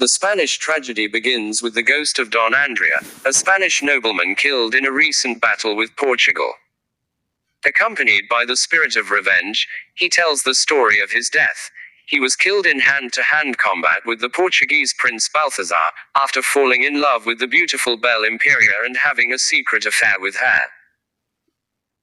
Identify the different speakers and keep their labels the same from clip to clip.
Speaker 1: The Spanish tragedy begins with the ghost of Don Andrea, a Spanish nobleman killed in a recent battle with Portugal. Accompanied by the spirit of revenge, he tells the story of his death. He was killed in hand-to-hand combat with the Portuguese Prince Balthazar, after falling in love with the beautiful Belle Imperia and having a secret affair with her.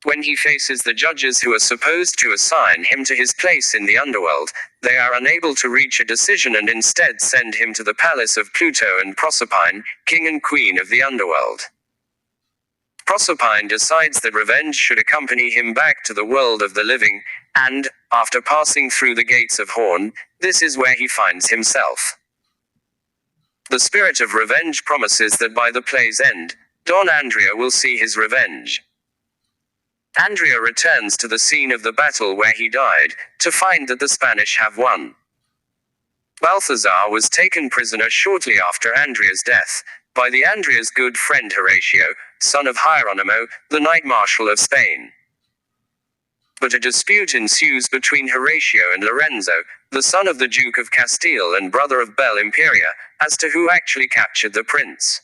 Speaker 1: When he faces the judges who are supposed to assign him to his place in the underworld, they are unable to reach a decision and instead send him to the palace of Pluto and Proserpine, king and queen of the underworld. Proserpine decides that revenge should accompany him back to the world of the living, and, after passing through the gates of Horn, this is where he finds himself. The spirit of revenge promises that by the play's end, Don Andrea will see his revenge. Andrea returns to the scene of the battle where he died, to find that the Spanish have won. Balthazar was taken prisoner shortly after Andrea's death, by the Andrea's good friend Horatio, son of Hieronymo, the Knight Marshal of Spain. But a dispute ensues between Horatio and Lorenzo, the son of the Duke of Castile and brother of Belle Imperia, as to who actually captured the prince.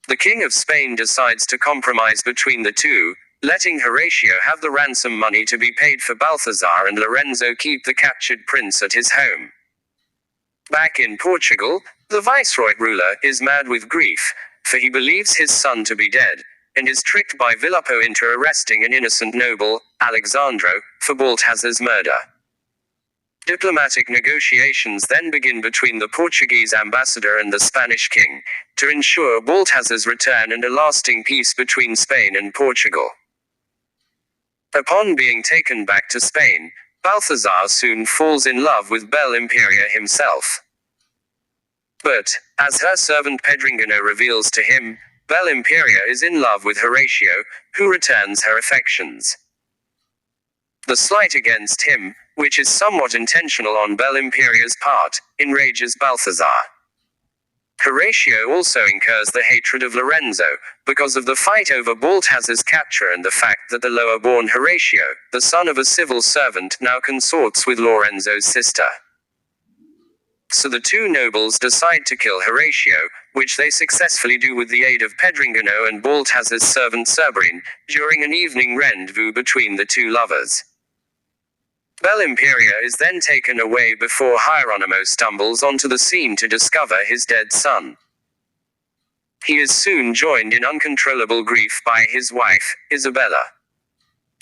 Speaker 1: The King of Spain decides to compromise between the two, letting Horatio have the ransom money to be paid for Balthazar and Lorenzo keep the captured prince at his home. Back in Portugal, the viceroy ruler is mad with grief, for he believes his son to be dead, and is tricked by Vilapó into arresting an innocent noble, Alexandro, for Balthazar's murder. Diplomatic negotiations then begin between the Portuguese ambassador and the Spanish king, to ensure Balthazar's return and a lasting peace between Spain and Portugal. Upon being taken back to Spain, Balthazar soon falls in love with Belle Imperia himself. But, as her servant Pedringano reveals to him, Belle Imperia is in love with Horatio, who returns her affections. The slight against him, which is somewhat intentional on Belle Imperia's part, enrages Balthazar. Horatio also incurs the hatred of Lorenzo, because of the fight over Balthazar's capture and the fact that the lower-born Horatio, the son of a civil servant, now consorts with Lorenzo's sister. So the two nobles decide to kill Horatio, which they successfully do with the aid of Pedringano and Balthazar's servant Cerberine, during an evening rendezvous between the two lovers. Belle Imperia is then taken away before Hieronymo stumbles onto the scene to discover his dead son. He is soon joined in uncontrollable grief by his wife, Isabella.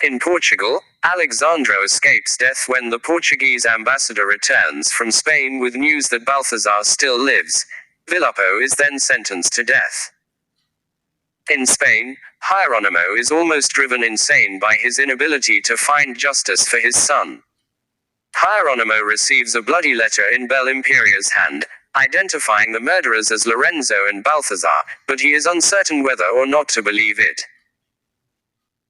Speaker 1: In Portugal, Alexandro escapes death when the Portuguese ambassador returns from Spain with news that Balthazar still lives. Vilapó is then sentenced to death. In Spain, Hieronymo is almost driven insane by his inability to find justice for his son. Hieronymo receives a bloody letter in Belle Imperia's hand, identifying the murderers as Lorenzo and Balthazar, but he is uncertain whether or not to believe it.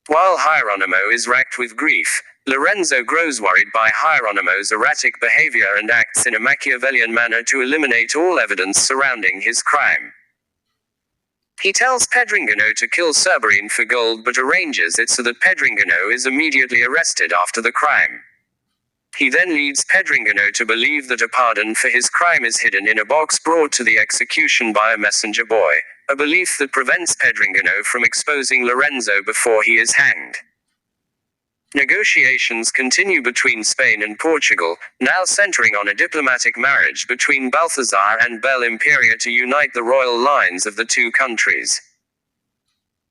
Speaker 1: While Hieronymo is racked with grief, Lorenzo grows worried by Hieronymo's erratic behavior and acts in a Machiavellian manner to eliminate all evidence surrounding his crime. He tells Pedringano to kill Cerberine for gold but arranges it so that Pedringano is immediately arrested after the crime. He then leads Pedringano to believe that a pardon for his crime is hidden in a box brought to the execution by a messenger boy, a belief that prevents Pedringano from exposing Lorenzo before he is hanged. Negotiations continue between Spain and Portugal, now centering on a diplomatic marriage between Balthazar and Belle Imperia to unite the royal lines of the two countries.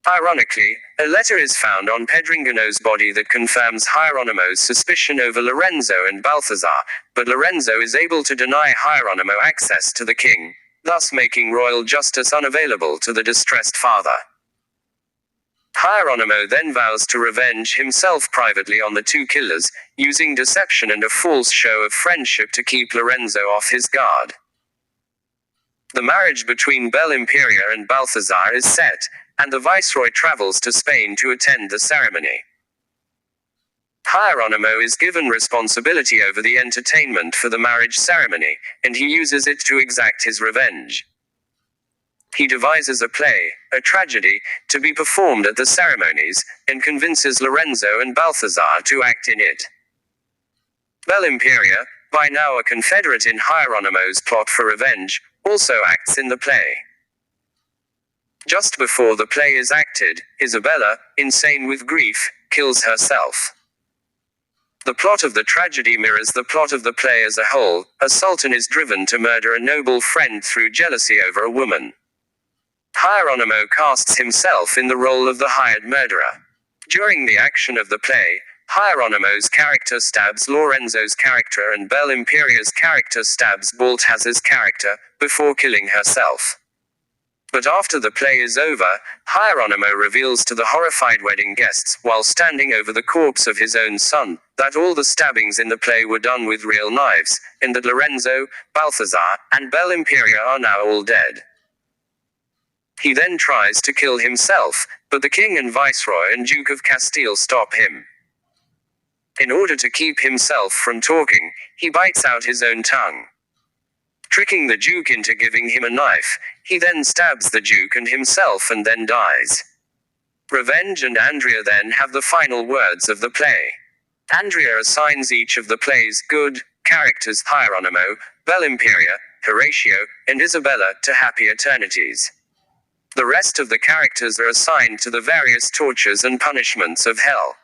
Speaker 1: Ironically, a letter is found on Pedringano's body that confirms Hieronymo's suspicion over Lorenzo and Balthazar, but Lorenzo is able to deny Hieronymo access to the king, thus making royal justice unavailable to the distressed father. Hieronymo then vows to revenge himself privately on the two killers, using deception and a false show of friendship to keep Lorenzo off his guard. The marriage between Belle Imperia and Balthazar is set, and the viceroy travels to Spain to attend the ceremony. Hieronymo is given responsibility over the entertainment for the marriage ceremony, and he uses it to exact his revenge. He devises a play, a tragedy, to be performed at the ceremonies, and convinces Lorenzo and Balthazar to act in it. Belle Imperia, by now a confederate in Hieronymo's plot for revenge, also acts in the play. Just before the play is acted, Isabella, insane with grief, kills herself. The plot of the tragedy mirrors the plot of the play as a whole. A sultan is driven to murder a noble friend through jealousy over a woman. Hieronymo casts himself in the role of the hired murderer. During the action of the play, Hieronymo's character stabs Lorenzo's character and Belle Imperia's character stabs Balthazar's character, before killing herself. But after the play is over, Hieronymo reveals to the horrified wedding guests, while standing over the corpse of his own son, that all the stabbings in the play were done with real knives, and that Lorenzo, Balthazar, and Belle Imperia are now all dead. He then tries to kill himself, but the king and viceroy and Duke of Castile stop him. In order to keep himself from talking, he bites out his own tongue. Tricking the Duke into giving him a knife, he then stabs the Duke and himself and then dies. Revenge and Andrea then have the final words of the play. Andrea assigns each of the play's good characters, Hieronymo, Belle Imperia, Horatio, and Isabella, to happy eternities. The rest of the characters are assigned to the various tortures and punishments of hell.